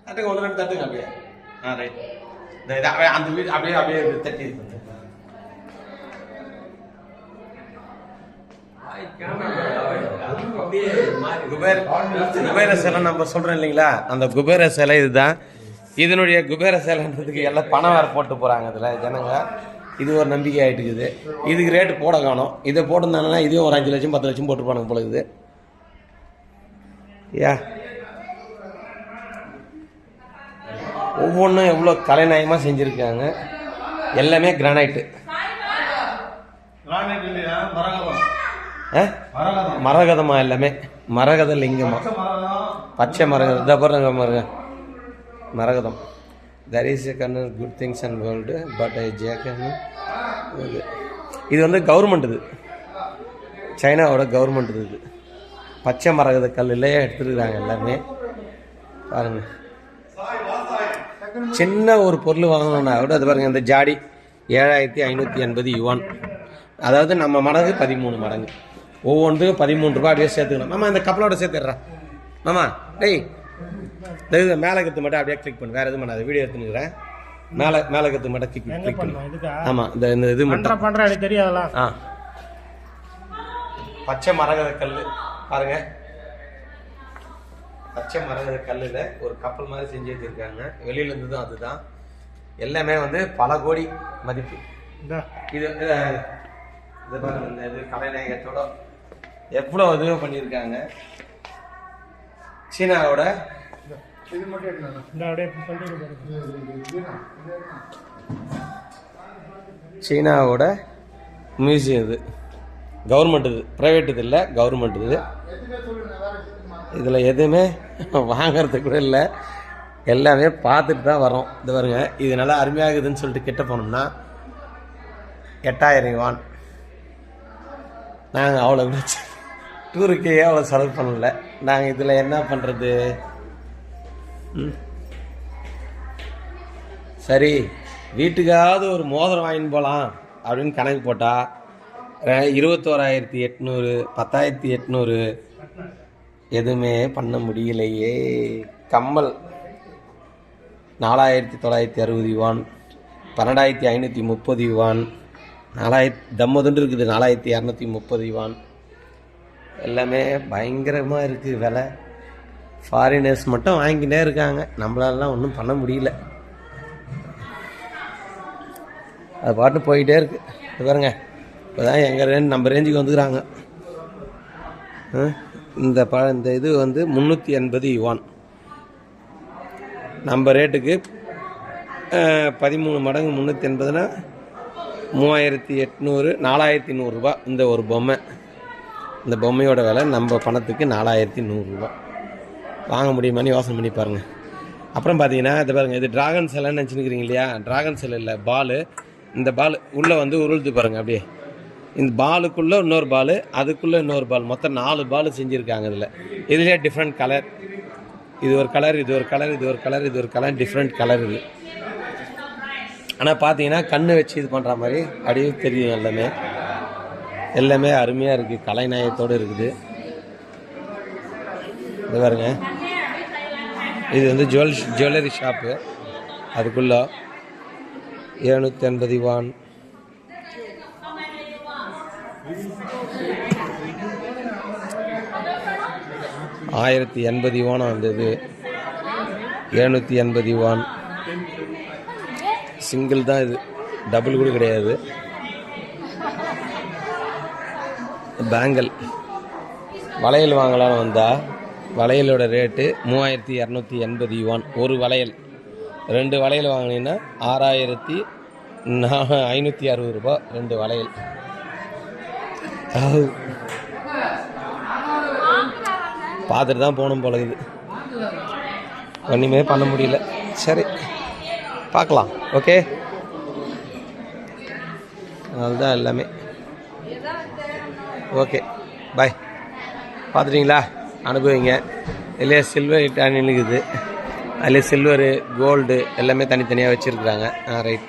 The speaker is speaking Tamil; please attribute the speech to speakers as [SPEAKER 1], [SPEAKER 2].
[SPEAKER 1] தட்டுங்க, ஒன்று ரெண்டு தட்டுங்க அப்படியே. ரைட். இந்த அப்படியே அந்த வீடு அப்படியே அப்படியே தட்டி குபேர சிலை நம்ம சொல்றோம் இல்லைங்களா, அந்த குபேர சிலை இதுதான். இதனுடைய குபேர சிலைன்றதுக்கு எல்லாம் பணம் வேறு போட்டு போகிறாங்க இதில் ஜனங்க. இது ஒரு நம்பிக்கை ஆகிட்டு இருக்குது. இதுக்கு ரேட்டு போட காணும். இதை போட்டிருந்தாங்கன்னா இதையும் ஒரு 5 லட்சம் 10 லட்சம் போட்டுருப்பானுங்க போல இருக்குது. ஒவ்வொன்றும் எவ்வளோ கலைநயமாக செஞ்சுருக்காங்க. எல்லாமே கிரானைட்டு. மரகதமா எல்லாமே மரகத லிங்கமா, பச்சை மரகதம். தப்பறங்க மரகதம். தர் இஸ் எ கண்ணு good things and world but I ஜேக்கன்னு. இது வந்து கவர்மெண்ட், இது சைனாவோட கவர்மெண்ட். இது பச்சை மரகத கல்லுலேயே எடுத்துருக்குறாங்க எல்லாமே. பாருங்க, சின்ன ஒரு பொருள் வாங்கணும்னா கூட அது பாருங்க. இந்த ஜாடி 7580 யுவான், அதாவது நம்ம மடங்கு 13 மடங்கு. ஒவ்வொன்றுக்கும் 13 ரூபா அப்படியே சேர்த்துக்கணும். மாமா இந்த கப்பலோட சேர்த்துடுறா மாமா. டேய் மேலே கற்று மட்டும் அப்படியே கிளிக் பண்ணு, வேறு எதுவும் பண்ணாது. வீடியோ எடுத்துனுக்கிறேன். மேலே கற்று மட்டும் கிளிக் பண்ணு. ஆமாம், இந்த இது மட்டும் பண்ணுறேன் தெரியாதா? பச்சை மரகத கல் பாருங்க. பச்சை மரகத கல்லில் ஒரு கப்பல் மாதிரி செஞ்சு வச்சுருக்காங்க. வெளியிலேருந்து தான் அதுதான். எல்லாமே வந்து பல கோடி மதிப்பு. இது இது பாருங்க, இந்த இது கலைநயத்தோட எவ்வளோ இதுவும் பண்ணியிருக்காங்க. சீனாவோட சீனாவோட மியூசியம் இது. கவர்மெண்ட் இது, ப்ரைவேட் இது இல்லை, கவர்மெண்ட் இது. இதில் எதுவுமே வாங்கிறதுக்கு கூட இல்லை, எல்லாமே பார்த்துட்டு தான் வரோம். இது பாருங்க, இது நல்லா அருமையாகுதுன்னு சொல்லிட்டு கிட்ட போனோம்னா 8000 யுவான். நாங்கள் அவ்வளோ டூருக்கே அவ்வளோ செலவு பண்ணல. நாங்கள் இதில் என்ன பண்ணுறது? சரி, வீட்டுக்காவது ஒரு மோதிரம் வாங்கின்னு போகலாம் அப்படின்னு கணக்கு போட்டால் 21,800 10,800 எதுவுமே பண்ண முடியலையே. கம்மல் 4,960 யுவான், 12,530 யுவான், 4000 தம்மதுண்டு இருக்குது, 4,230 யுவான். எல்லாமே பயங்கரமாக இருக்குது விலை. ஃபாரினர்ஸ் மட்டும் வாங்கிக்கிட்டே இருக்காங்க, நம்மளாலாம் ஒன்றும் பண்ண முடியல. அது பாட்டு போயிட்டே இருக்கு. இது பாருங்க, இப்போ தான் நம்ம ரேஞ்சுக்கு வந்துக்கிறாங்க. இந்த இது வந்து 380 யுவான். நம்ம ரேட்டுக்கு 13 மடங்கு 380னா 3,800 4,100 ரூபா. இந்த ஒரு பொம்மை, இந்த பொம்மையோட விலை நம்ம பணத்துக்கு 4,100 ரூபா. வாங்க முடியுமான்னு யோசனை பண்ணி பாருங்கள். அப்புறம் பார்த்தீங்கன்னா இது பாருங்கள், இது டிராகன் சிலைன்னு நினச்சிருக்கிறீங்க இல்லையா? டிராகன் சிலை இல்லை, பால். இந்த பால் உள்ளே வந்து உருளுது பாருங்கள் அப்படியே. இந்த பாலுக்குள்ளே இன்னொரு பால், அதுக்குள்ளே இன்னொரு பால், மொத்தம் 4 பால் செஞ்சுருக்காங்க. இதுலேயே டிஃப்ரெண்ட் கலர். இது ஒரு கலர், இது ஒரு கலர், இது ஒரு கலர், இது ஒரு கலர், டிஃப்ரெண்ட் கலர் இது. ஆனால் பார்த்தீங்கன்னா கண்ணு வச்சு இது பண்ணுற மாதிரி அப்படியே தெரியும். எல்லாமே அருமையாக இருக்குது, கலைநயத்தோடு இருக்குது. இது பாருங்க, இது வந்து ஜுவல்லரி ஷாப்பு. அதுக்குள்ளே 780 யுவான், 1080 யுவானம் வந்தது. 780 யுவான் சிங்கிள் தான், இது டபுள் கூட கிடையாது. பேங்கல் வளையல் வாங்கலான்னு வந்தால் வளையலோட ரேட்டு 3,280 யுவான் ஒரு வளையல். 2 வளையல் வாங்கினீங்கன்னா 6,560 ரூபா 2 வளையல். பார்த்துட்டு தான் போகணும் போல இது, ஒன்றுமே பண்ண முடியல. சரி பார்க்கலாம், ஓகே. அதுதான் எல்லாமே. Okay bye. பார்த்துட்டிங்களா? அனுபவிங்க. இல்லையா சில்வர் இட்டானியன் இருக்குது, அதில் சில்வரு கோல்டு எல்லாமே தனித்தனியாக வச்சுருக்குறாங்க. ரைட்.